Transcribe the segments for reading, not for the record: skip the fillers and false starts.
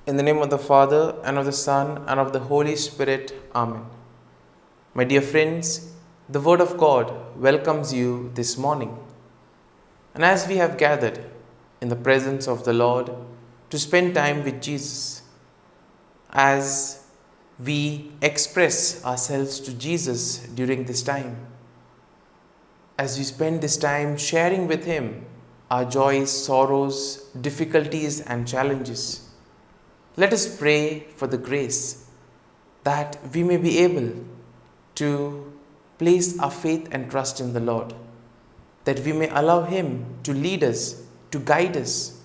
In the name of the Father, and of the Son, and of the Holy Spirit. Amen. My dear friends, the Word of God welcomes you this morning. And as we have gathered in the presence of the Lord to spend time with Jesus, as we express ourselves to Jesus during this time, as we spend this time sharing with Him our joys, sorrows, difficulties, and challenges, let us pray for the grace that we may be able to place our faith and trust in the Lord, that we may allow Him to lead us, to guide us,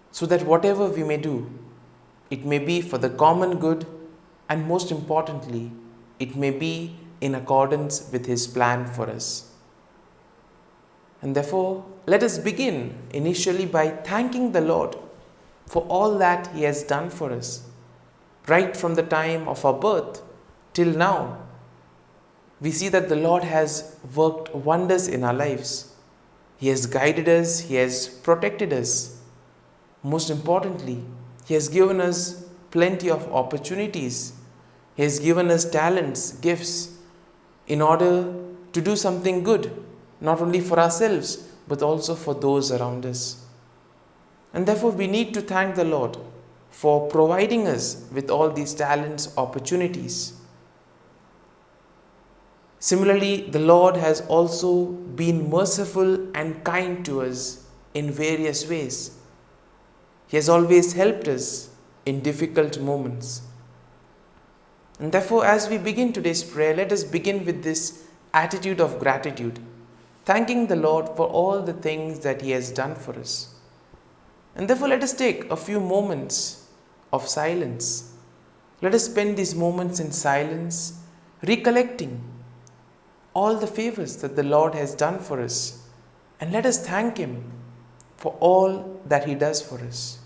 so that whatever we may do, it may be for the common good, and most importantly, it may be in accordance with His plan for us. And therefore, let us begin initially by thanking the Lord for all that He has done for us. Right from the time of our birth till now, we see that the Lord has worked wonders in our lives. He has guided us, He has protected us. Most importantly, He has given us plenty of opportunities. He has given us talents, gifts, in order to do something good, not only for ourselves, but also for those around us. And therefore, we need to thank the Lord for providing us with all these talents, opportunities. Similarly, the Lord has also been merciful and kind to us in various ways. He has always helped us in difficult moments. And therefore, as we begin today's prayer, let us begin with this attitude of gratitude, thanking the Lord for all the things that He has done for us. And therefore, let us take a few moments of silence. Let us spend these moments in silence, recollecting all the favors that the Lord has done for us. And let us thank Him for all that He does for us.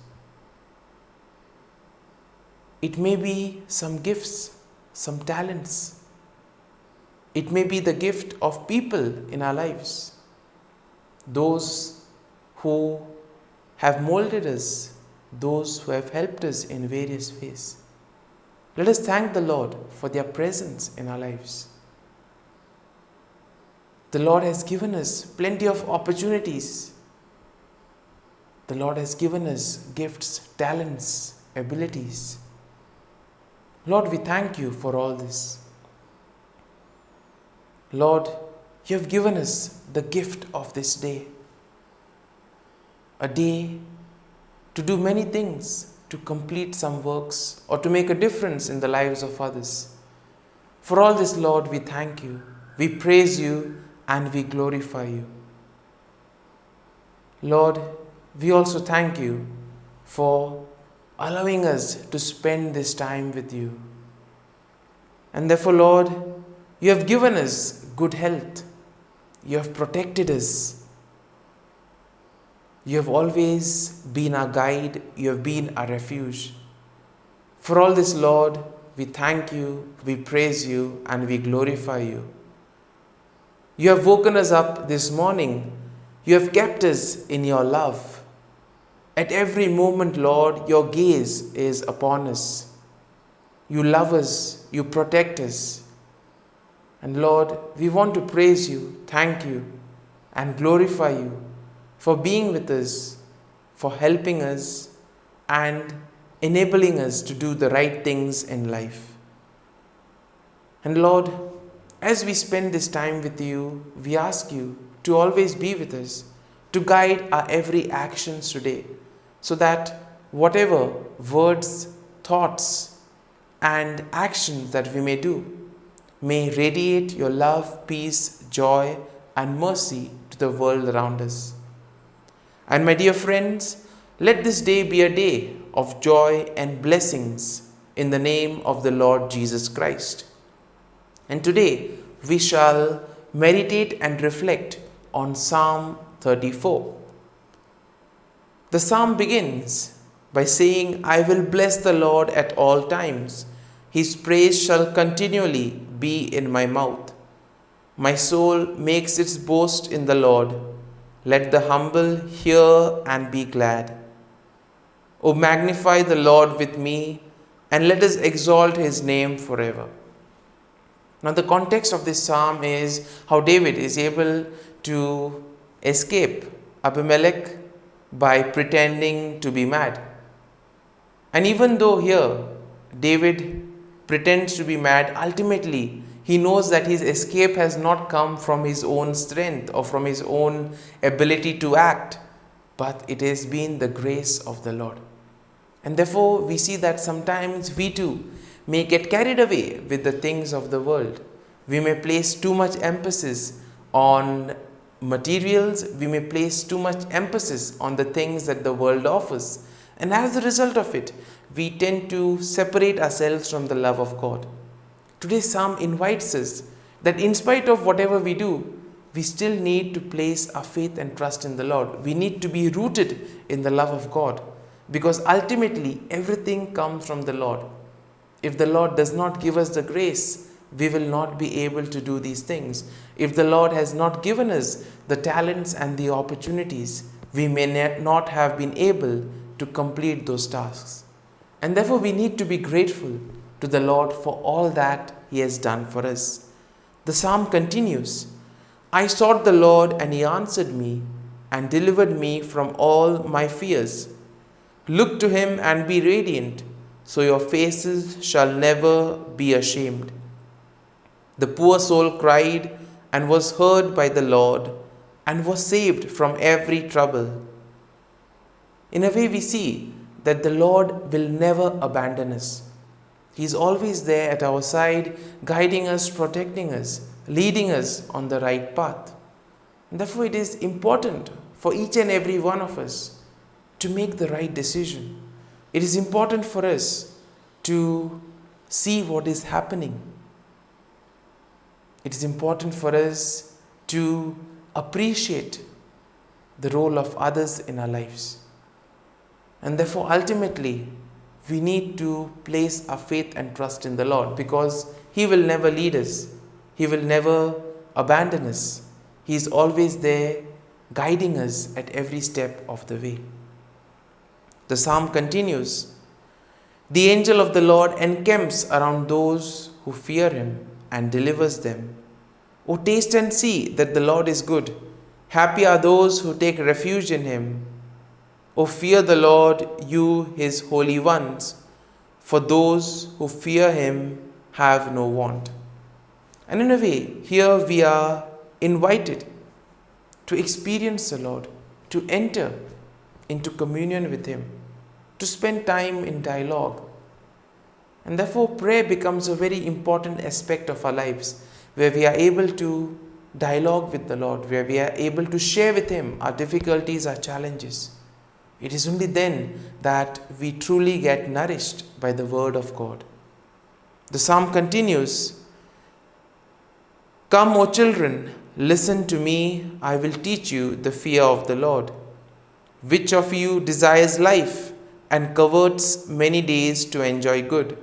It may be some gifts, some talents. It may be the gift of people in our lives. Those who have molded us, those who have helped us in various ways. Let us thank the Lord for their presence in our lives. The Lord has given us plenty of opportunities. The Lord has given us gifts, talents, abilities. Lord, we thank You for all this. Lord, You have given us the gift of this day. A day to do many things, to complete some works, or to make a difference in the lives of others. For all this, Lord, we thank You, we praise You, and we glorify You. Lord, we also thank You for allowing us to spend this time with You. And therefore, Lord, You have given us good health. You have protected us. You have always been our guide. You have been our refuge. For all this, Lord, we thank You, we praise You, and we glorify You. You have woken us up this morning. You have kept us in Your love. At every moment, Lord, Your gaze is upon us. You love us. You protect us. And Lord, we want to praise You, thank You, and glorify You for being with us, for helping us, and enabling us to do the right things in life. And Lord, as we spend this time with You, we ask You to always be with us, to guide our every actions today, so that whatever words, thoughts, and actions that we may do may radiate Your love, peace, joy, and mercy to the world around us. And my dear friends, let this day be a day of joy and blessings in the name of the Lord Jesus Christ. And today we shall meditate and reflect on Psalm 34. The psalm begins by saying, I will bless the Lord at all times. His praise shall continually be in my mouth. My soul makes its boast in the Lord. Let the humble hear and be glad. O magnify the Lord with me, and let us exalt his name forever. Now the context of this psalm is how David is able to escape Abimelech by pretending to be mad. And even though here David pretends to be mad, ultimately he knows that his escape has not come from his own strength or from his own ability to act, but it has been the grace of the Lord. And therefore we see that sometimes we too may get carried away with the things of the world. We may place too much emphasis on materials, we may place too much emphasis on the things that the world offers. And as a result of it, we tend to separate ourselves from the love of God. Today's psalm invites us that in spite of whatever we do, we still need to place our faith and trust in the Lord. We need to be rooted in the love of God, because ultimately everything comes from the Lord. If the Lord does not give us the grace, we will not be able to do these things. If the Lord has not given us the talents and the opportunities, we may not have been able to complete those tasks. And therefore we need to be grateful to the Lord for all that he has done for us. The psalm continues, I sought the Lord and he answered me and delivered me from all my fears. Look to him and be radiant, so your faces shall never be ashamed. The poor soul cried and was heard by the Lord and was saved from every trouble. In a way, we see that the Lord will never abandon us. He is always there at our side, guiding us, protecting us, leading us on the right path. And therefore, it is important for each and every one of us to make the right decision. It is important for us to see what is happening. It is important for us to appreciate the role of others in our lives. And therefore, ultimately, we need to place our faith and trust in the Lord, because he will never lead us. He will never abandon us. He is always there guiding us at every step of the way. The psalm continues, the angel of the Lord encamps around those who fear him and delivers them. O taste and see that the Lord is good. Happy are those who take refuge in him. O fear the Lord, you his holy ones, for those who fear him have no want. And in a way, here we are invited to experience the Lord, to enter into communion with him, to spend time in dialogue. And therefore, prayer becomes a very important aspect of our lives, where we are able to dialogue with the Lord, where we are able to share with him our difficulties, our challenges. It is only then that we truly get nourished by the word of God. The psalm continues, come, O children, listen to me, I will teach you the fear of the Lord. Which of you desires life and covets many days to enjoy good?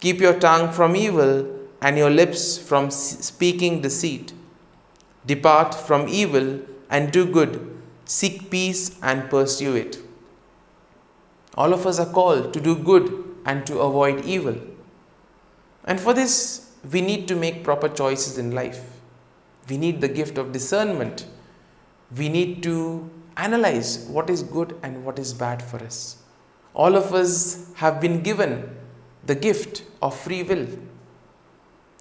Keep your tongue from evil and your lips from speaking deceit. Depart from evil and do good. Seek peace and pursue it. All of us are called to do good and to avoid evil. And for this, we need to make proper choices in life. We need the gift of discernment. We need to analyze what is good and what is bad for us. All of us have been given the gift of free will.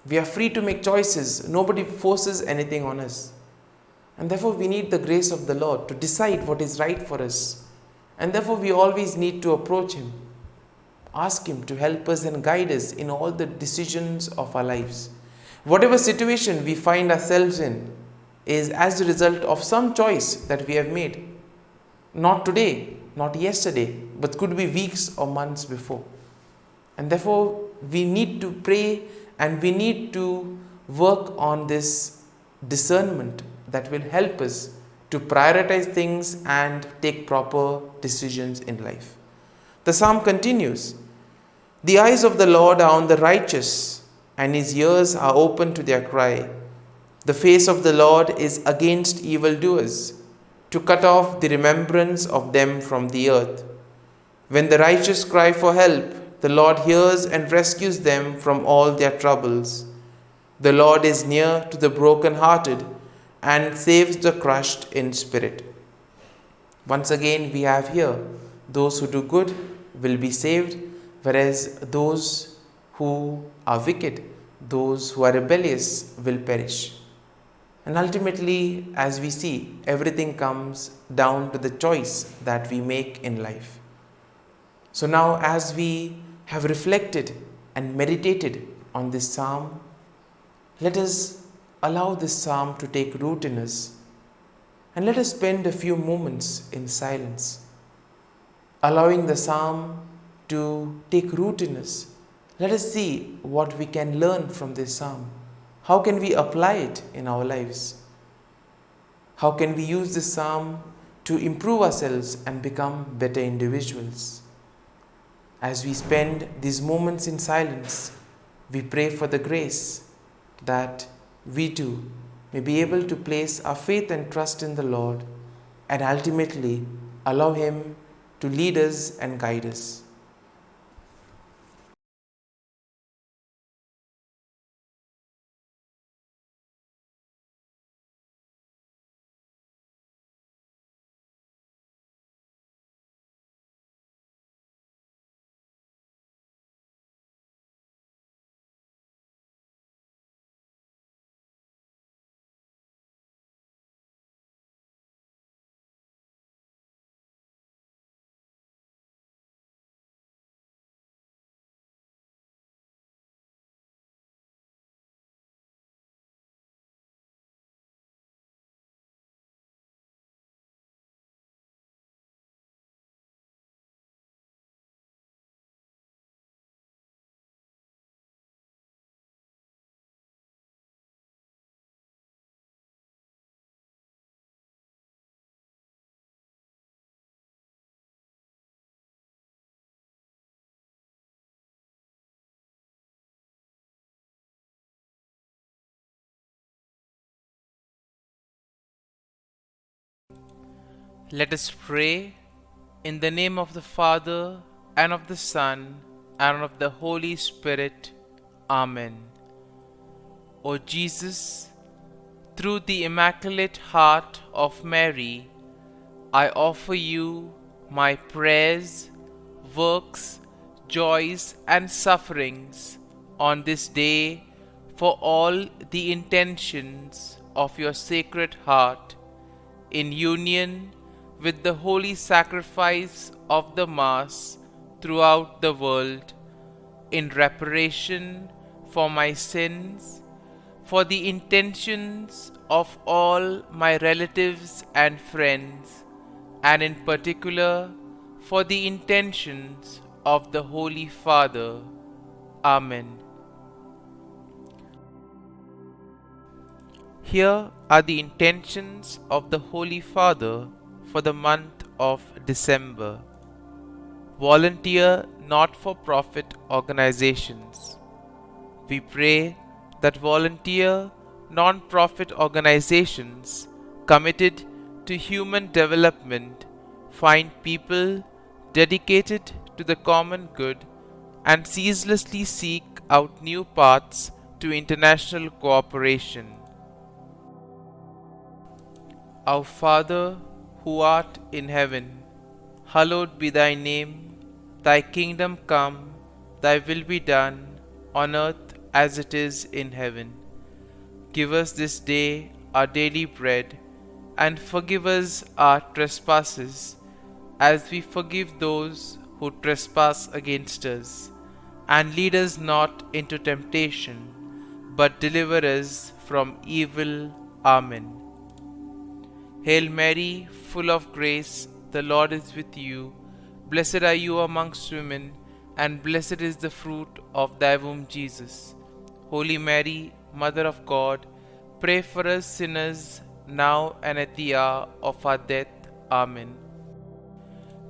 We are free to make choices. Nobody forces anything on us. And therefore, we need the grace of the Lord to decide what is right for us. And therefore, we always need to approach him, ask him to help us and guide us in all the decisions of our lives. Whatever situation we find ourselves in is as a result of some choice that we have made. Not today, not yesterday, but could be weeks or months before. And therefore, we need to pray and we need to work on this discernment that will help us to prioritize things and take proper decisions in life. The psalm continues, the eyes of the Lord are on the righteous, and his ears are open to their cry. The face of the Lord is against evildoers, to cut off the remembrance of them from the earth. When the righteous cry for help, the Lord hears and rescues them from all their troubles. The Lord is near to the brokenhearted and saves the crushed in spirit. Once again, we have here those who do good will be saved, whereas those who are wicked, those who are rebellious, will perish. And ultimately, as we see, everything comes down to the choice that we make in life. So now, as we have reflected and meditated on this psalm, let us allow this psalm to take root in us, and let us spend a few moments in silence, allowing the psalm to take root in us. Let us see what we can learn from this psalm. How can we apply it in our lives? How can we use this psalm to improve ourselves and become better individuals? As we spend these moments in silence, we pray for the grace that we too may be able to place our faith and trust in the Lord, and ultimately allow Him to lead us and guide us. Let us pray in the name of the Father, and of the Son, and of the Holy Spirit. Amen. O Jesus, through the Immaculate Heart of Mary, I offer you my prayers, works, joys, and sufferings on this day for all the intentions of your Sacred Heart, in union with the holy sacrifice of the Mass throughout the world, in reparation for my sins, for the intentions of all my relatives and friends, and in particular for the intentions of the Holy Father. Amen. Here are the intentions of the Holy Father for the month of December. Volunteer not-for-profit organizations. We pray that volunteer non-profit organizations committed to human development find people dedicated to the common good and ceaselessly seek out new paths to international cooperation. Our Father, who art in heaven, hallowed be thy name. Thy kingdom come, thy will be done, on earth as it is in heaven. Give us this day our daily bread, and forgive us our trespasses, as we forgive those who trespass against us. And lead us not into temptation, but deliver us from evil. Amen. Hail Mary, full of grace, the Lord is with you. Blessed are you amongst women, and blessed is the fruit of thy womb, Jesus. Holy Mary, Mother of God, pray for us sinners, now and at the hour of our death. Amen.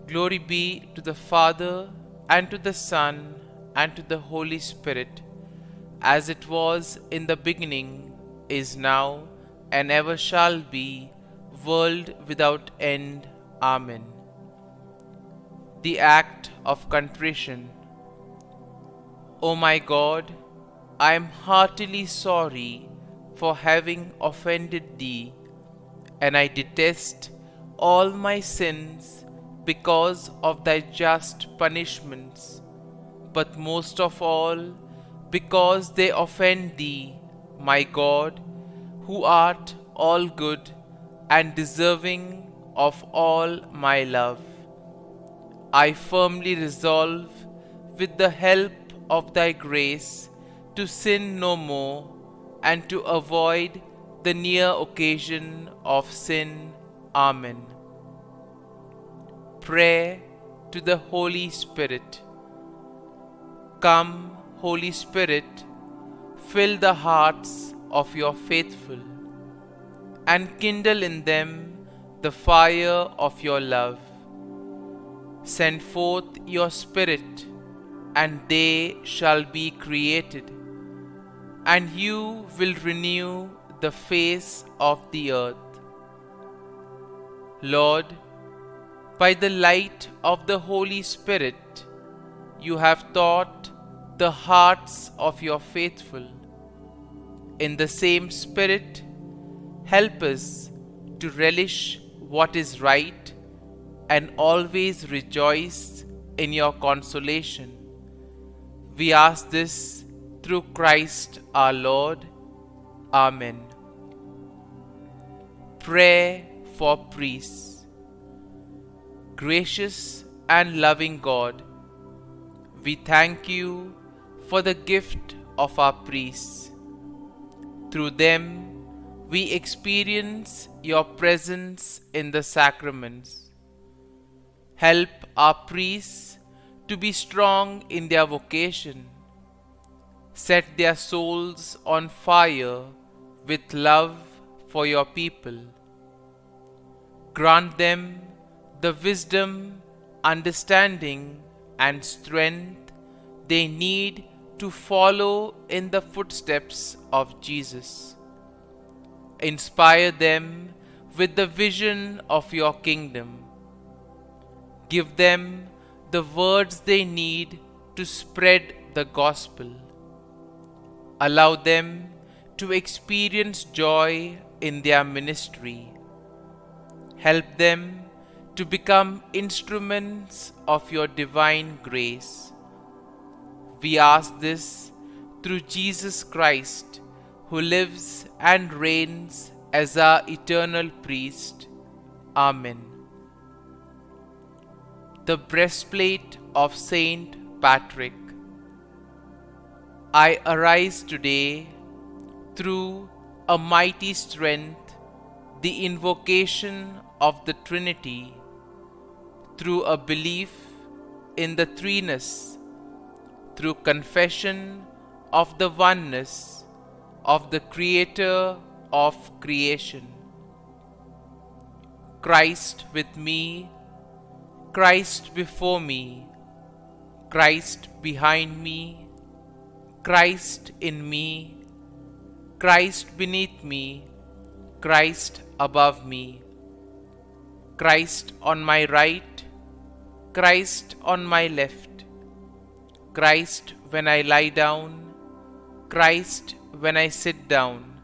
Glory be to the Father, and to the Son, and to the Holy Spirit, as it was in the beginning, is now, and ever shall be, world without end. Amen. the act of contrition. O my God, I am heartily sorry for having offended thee, and I detest all my sins because of thy just punishments, but most of all because they offend thee, my God, who art all good and deserving of all my love. I firmly resolve, with the help of thy grace, to sin no more and to avoid the near occasion of sin. Amen. Prayer to the Holy Spirit. Come, Holy Spirit, fill the hearts of your faithful, and kindle in them the fire of your love. Send forth your Spirit, and they shall be created, and you will renew the face of the earth. Lord, by the light of the Holy Spirit, you have taught the hearts of your faithful. In the same Spirit, help us to relish what is right and always rejoice in your consolation. We ask this through Christ our Lord. Amen. Prayer for priests. Gracious and loving God, we thank you for the gift of our priests. Through them, we experience your presence in the sacraments. Help our priests to be strong in their vocation. Set their souls on fire with love for your people. Grant them the wisdom, understanding, and strength they need to follow in the footsteps of Jesus. Inspire them with the vision of your kingdom. Give them the words they need to spread the gospel. Allow them to experience joy in their ministry. Help them to become instruments of your divine grace. We ask this through Jesus Christ, who lives and reigns as our eternal priest. Amen. The breastplate of Saint Patrick. I arise today through a mighty strength, the invocation of the Trinity, through a belief in the threeness, through confession of the oneness of the Creator of creation. Christ with me, Christ before me, Christ behind me, Christ in me, Christ beneath me, Christ above me, Christ on my right, Christ on my left, Christ when I lie down, Christ when I sit down,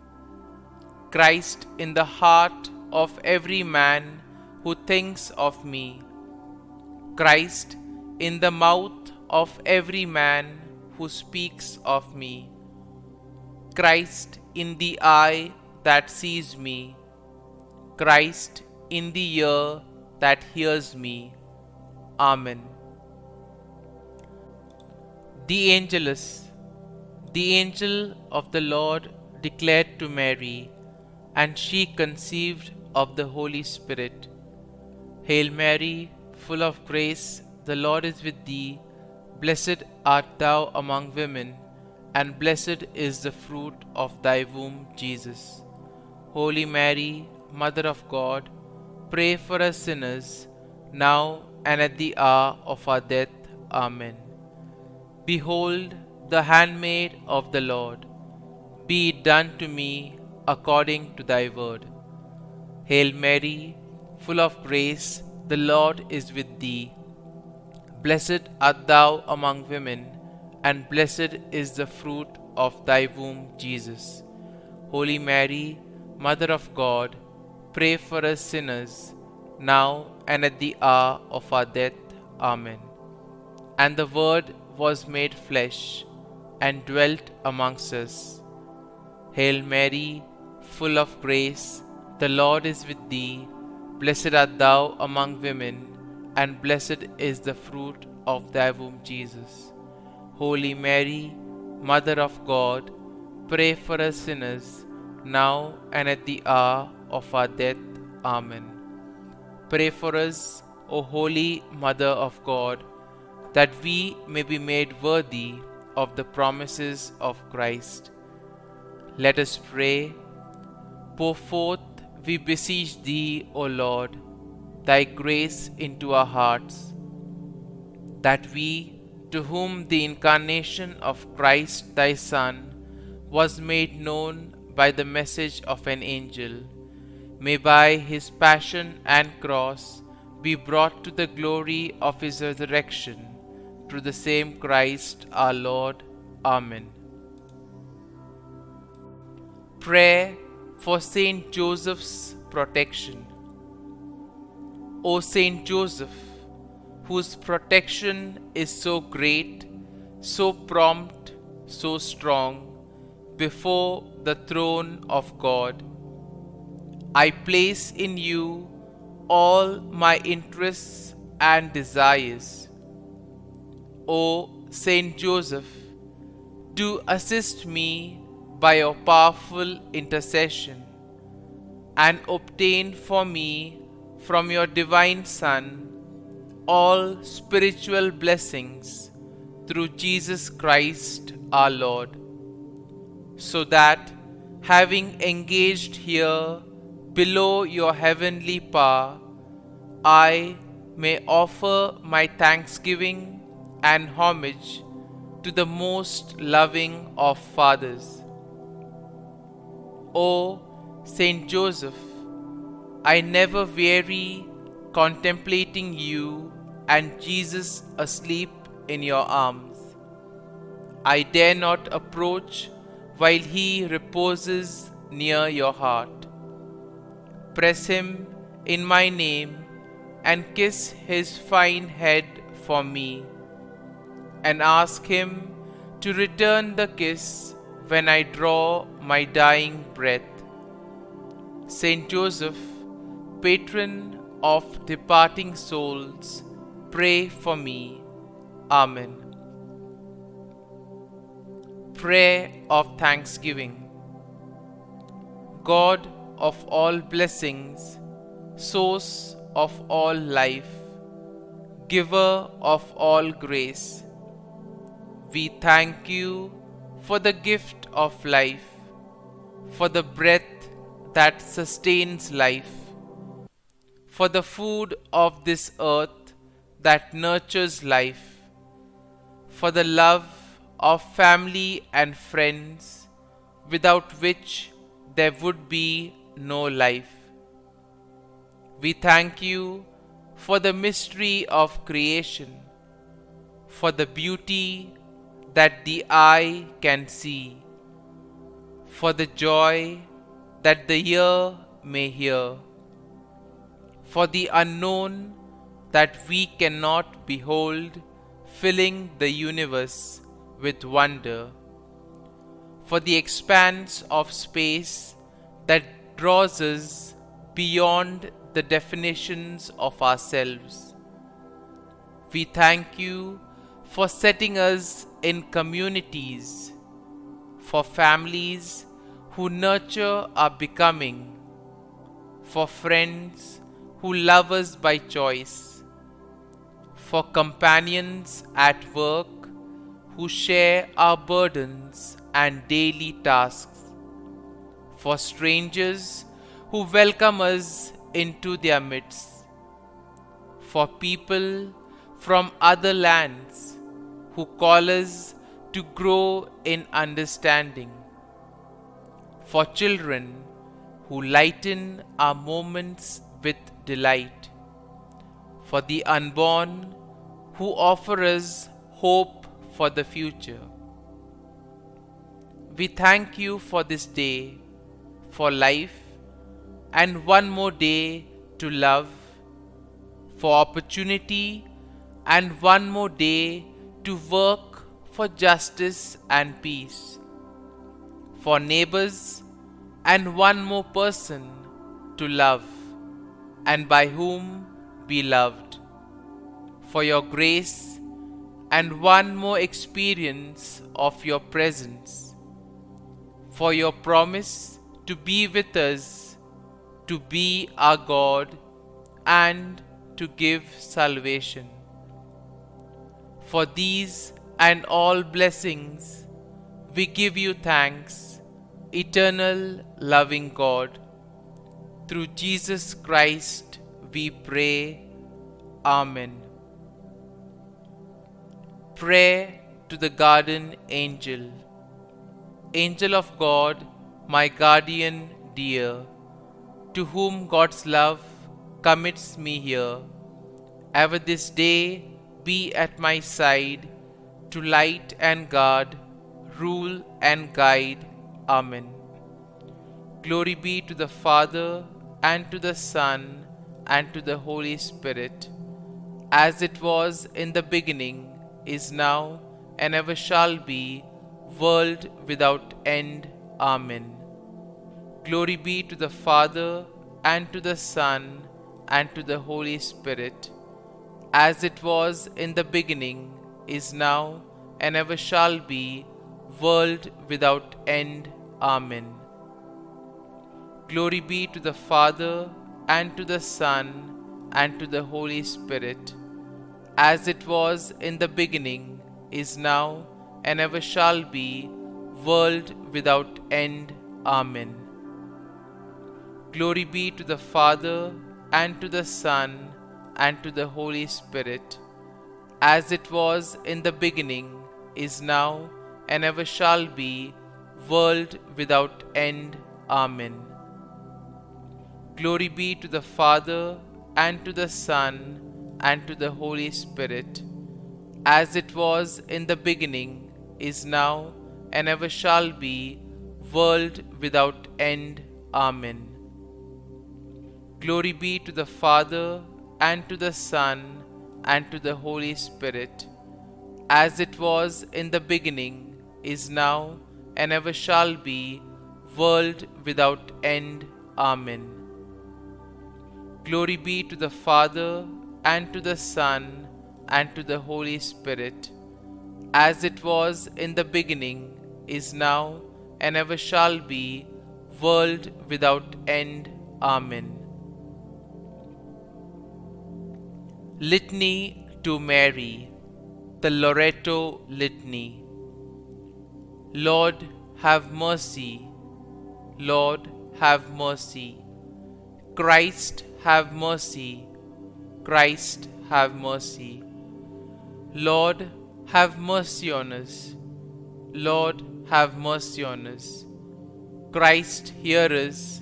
Christ in the heart of every man who thinks of me, Christ in the mouth of every man who speaks of me, Christ in the eye that sees me, Christ in the ear that hears me. Amen. The Angelus. The angel of the Lord declared to Mary, and she conceived of the Holy Spirit. Hail Mary, full of grace, the Lord is with thee. Blessed art thou among women, and blessed is the fruit of thy womb, Jesus. Holy Mary, Mother of God, pray for us sinners, now and at the hour of our death. Amen. Behold, the handmaid of the Lord. Be it done to me according to thy word. Hail Mary, full of grace, the Lord is with thee. Blessed art thou among women, and blessed is the fruit of thy womb, Jesus. Holy Mary, Mother of God, pray for us sinners, now and at the hour of our death. Amen. And the Word was made flesh, and dwelt amongst us. Hail Mary, full of grace, the Lord is with thee. Blessed art thou among women, and blessed is the fruit of thy womb, Jesus. Holy Mary, Mother of God, pray for us sinners, now and at the hour of our death. Amen. Pray for us, O Holy Mother of God, that we may be made worthy of the promises of Christ. Let us pray. Pour forth, we beseech thee, O Lord, thy grace into our hearts, that we, to whom the incarnation of Christ thy Son was made known by the message of an angel, may by his passion and cross be brought to the glory of his resurrection, through the same Christ our Lord. Amen. Prayer for Saint Joseph's protection. O Saint Joseph, whose protection is so great, so prompt, so strong, before the throne of God, I place in you all my interests and desires. O Saint Joseph, do assist me by your powerful intercession, and obtain for me from your divine Son all spiritual blessings through Jesus Christ our Lord, so that, having engaged here below your heavenly power, I may offer my thanksgiving and homage to the most loving of fathers. O Saint Joseph, I never weary contemplating you and Jesus asleep in your arms. I dare not approach while he reposes near your heart. Press him in my name and kiss his fine head for me, and ask him to return the kiss when I draw my dying breath. Saint Joseph, patron of departing souls, pray for me. Amen. Prayer of Thanksgiving. God of all blessings, source of all life, giver of all grace, we thank you for the gift of life, for the breath that sustains life, for the food of this earth that nurtures life, for the love of family and friends, without which there would be no life. We thank you for the mystery of creation, for the beauty that the eye can see, for the joy that the ear may hear, for the unknown that we cannot behold, filling the universe with wonder, for the expanse of space that draws us beyond the definitions of ourselves. We thank you for setting us in communities, for families who nurture our becoming, for friends who love us by choice, for companions at work who share our burdens and daily tasks, for strangers who welcome us into their midst, for people from other lands who call us to grow in understanding, for children who lighten our moments with delight, for the unborn who offer us hope for the future. We thank you for this day, for life, and one more day to love, for opportunity, and one more day to work for justice and peace, for neighbors, and one more person to love, and by whom be loved, for your grace, and one more experience of your presence, for your promise to be with us, to be our God, and to give salvation. For these and all blessings, we give you thanks, eternal loving God. Through Jesus Christ we pray. Amen. Prayer to the Guardian Angel. Angel of God, my guardian dear, to whom God's love commits me here, ever this day be at my side, to light and guard, rule and guide. Amen. Glory be to the Father, and to the Son, and to the Holy Spirit, as it was in the beginning, is now, and ever shall be, world without end. Amen. Glory be to the Father, and to the Son, and to the Holy Spirit, as it was in the beginning, is now, and ever shall be, world without end. Amen. Glory be to the Father, and to the Son, and to the Holy Spirit, as it was in the beginning, is now, and ever shall be, world without end. Amen. Glory be to the Father, and to the Son, and to the Holy Spirit, as it was in the beginning, is now, and ever shall be, world without end. Amen. Glory be to the Father, and to the Son, and to the Holy Spirit, as it was in the beginning, is now, and ever shall be, world without end. Amen. Glory be to the Father, and to the Son, and to the Holy Spirit, as it was in the beginning, is now, and ever shall be, world without end. Amen. Glory be to the Father, and to the Son, and to the Holy Spirit, as it was in the beginning, is now, and ever shall be, world without end. Amen. Litany to Mary, the LORETO Litany. Lord, have mercy. Lord, have mercy. Christ, have mercy. Christ, have mercy. Lord, have mercy on us. Lord, have mercy on us. Christ, hear us.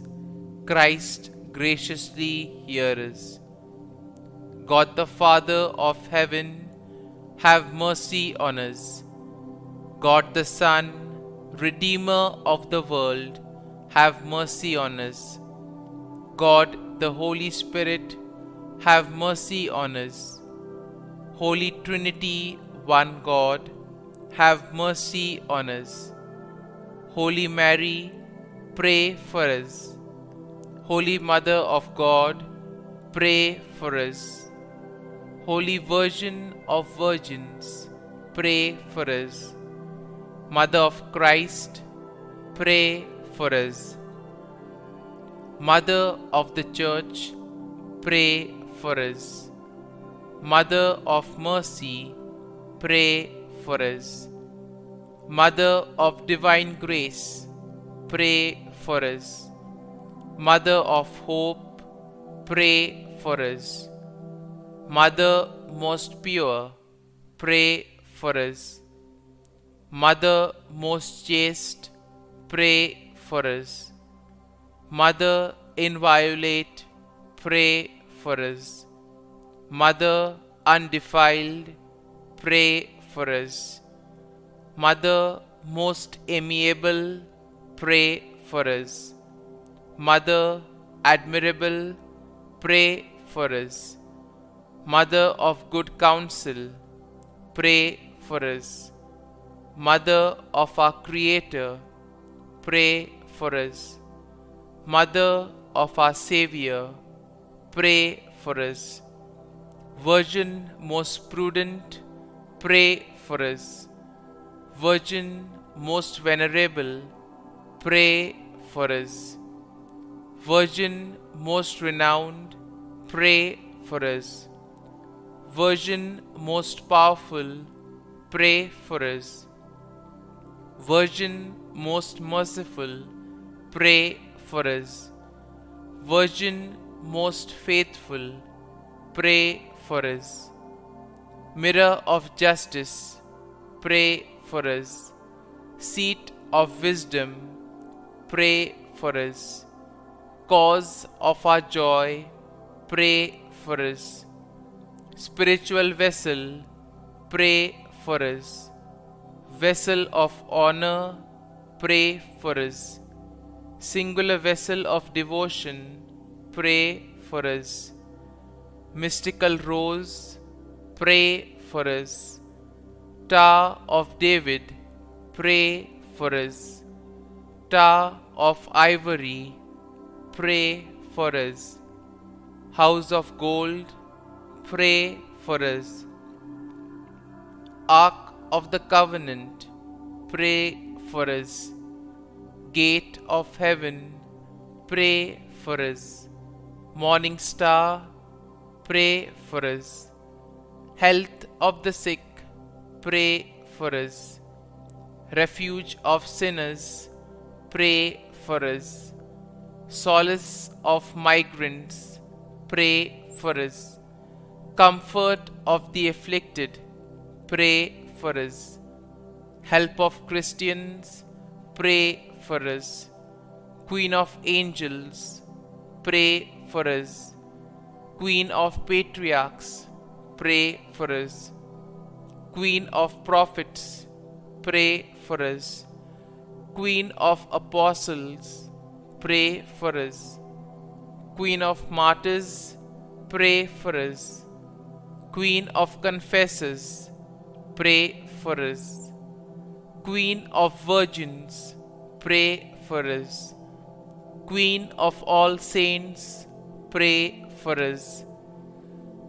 Christ, graciously hear us. God the Father of heaven, have mercy on us. God the Son, Redeemer of the world, have mercy on us. God the Holy Spirit, have mercy on us. Holy Trinity, one God, have mercy on us. Holy Mary, pray for us. Holy Mother of God, pray for us. Holy Virgin of Virgins, pray for us. Mother of Christ, pray for us. Mother of the Church, pray for us. Mother of Mercy, pray for us. Mother of Divine Grace, pray for us. Mother of Hope, pray for us. Mother most pure, pray for us. Mother most chaste, pray for us. Mother inviolate, pray for us. Mother undefiled, pray for us. Mother most amiable, pray for us. Mother admirable, pray for us. Mother of good counsel, pray for us. Mother of our Creator, pray for us. Mother of our Savior, pray for us. Virgin most prudent, pray for us. Virgin most venerable, pray for us. Virgin most renowned, pray for us. Virgin most powerful, pray for us. Virgin most merciful, pray for us. Virgin most faithful, pray for us. Mirror of justice, pray for us. Seat of wisdom, pray for us. Cause of our joy, pray for us. Spiritual vessel, pray for us. Vessel of honor, pray for us. Singular vessel of devotion, pray for us. Mystical rose, pray for us. Tower of David, pray for us. Tower of ivory, pray for us. House of gold, pray for us. Ark of the covenant, pray for us. Gate of heaven, pray for us. Morning star, pray for us. Health of the sick, pray for us. Refuge of sinners, pray for us. Solace of migrants, pray for us. Comfort of the afflicted, pray for us. Help of Christians, pray for us. Queen of angels, pray for us. Queen of patriarchs, pray for us. Queen of prophets, pray for us. Queen of apostles, pray for us. Queen of martyrs, pray for us. Queen of confessors, pray for us. Queen of virgins, pray for us. Queen of all saints, pray for us.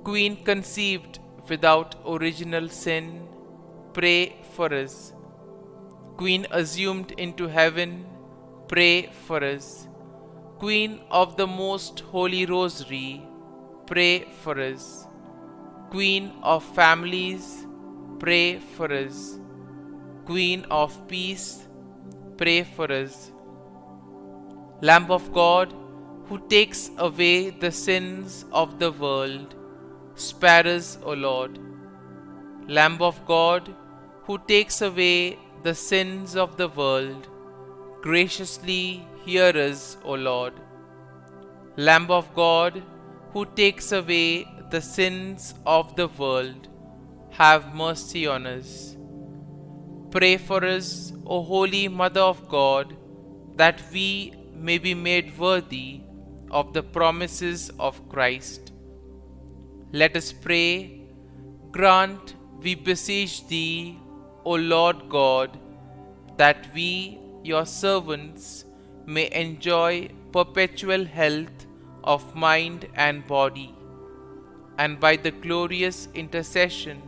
Queen conceived without original sin, pray for us. Queen assumed into heaven, pray for us. Queen of the most holy rosary, pray for us. Queen of families, pray for us. Queen of peace, pray for us. Lamb of God, who takes away the sins of the world, spare us, O Lord. Lamb of God, who takes away the sins of the world, graciously hear us, O Lord. Lamb of God, who takes away the sins of the world, have mercy on us. Pray for us, O Holy Mother of God, that we may be made worthy of the promises of Christ. Let us pray. Grant, we beseech Thee, O Lord God, that we, Your servants, may enjoy perpetual health of mind and body, and by the glorious intercession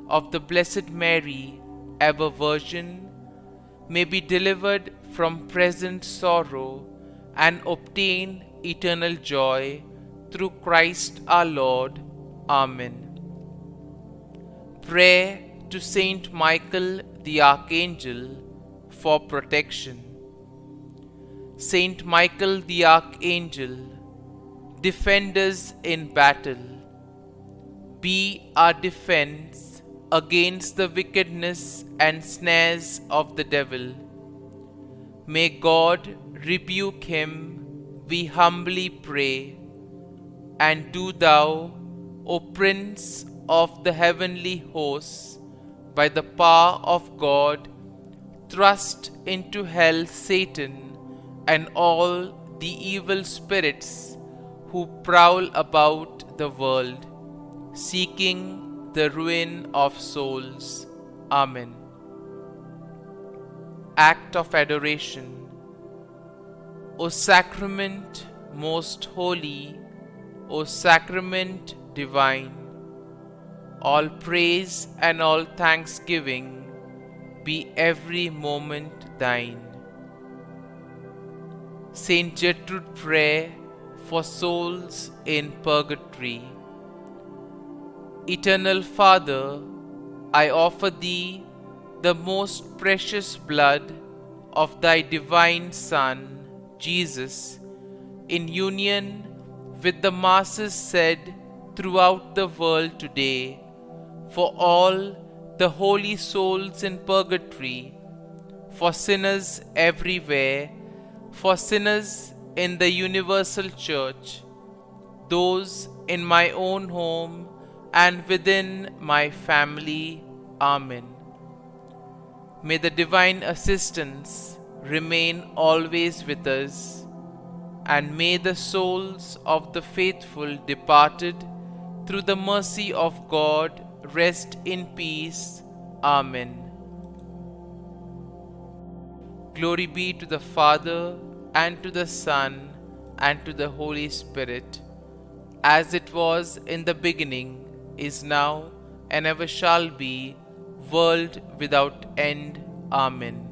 of the Blessed Mary, ever Virgin, may be delivered from present sorrow and obtain eternal joy through Christ our Lord. Amen. Prayer to Saint Michael the Archangel for protection. Saint Michael the Archangel, defend us in battle. Be our defense against the wickedness and snares of the devil. May God rebuke him, we humbly pray. And do Thou, O Prince of the heavenly hosts, by the power of God, thrust into hell Satan and all the evil spirits who prowl about the world, seeking the ruin of souls. Amen. Act of Adoration. O Sacrament most holy, O Sacrament divine, all praise and all thanksgiving be every moment thine. Saint Gertrude prayer for souls in purgatory. Eternal Father, I offer Thee the most precious blood of Thy divine Son, Jesus, in union with the masses said throughout the world today, for all the holy souls in purgatory, for sinners everywhere, for sinners in the universal church, those in my own home and within my family. Amen. May the divine assistance remain always with us, and may the souls of the faithful departed through the mercy of God rest in peace. Amen. Glory be to the Father, and to the Son, and to the Holy Spirit, as it was in the beginning, is now, and ever shall be, world without end. Amen.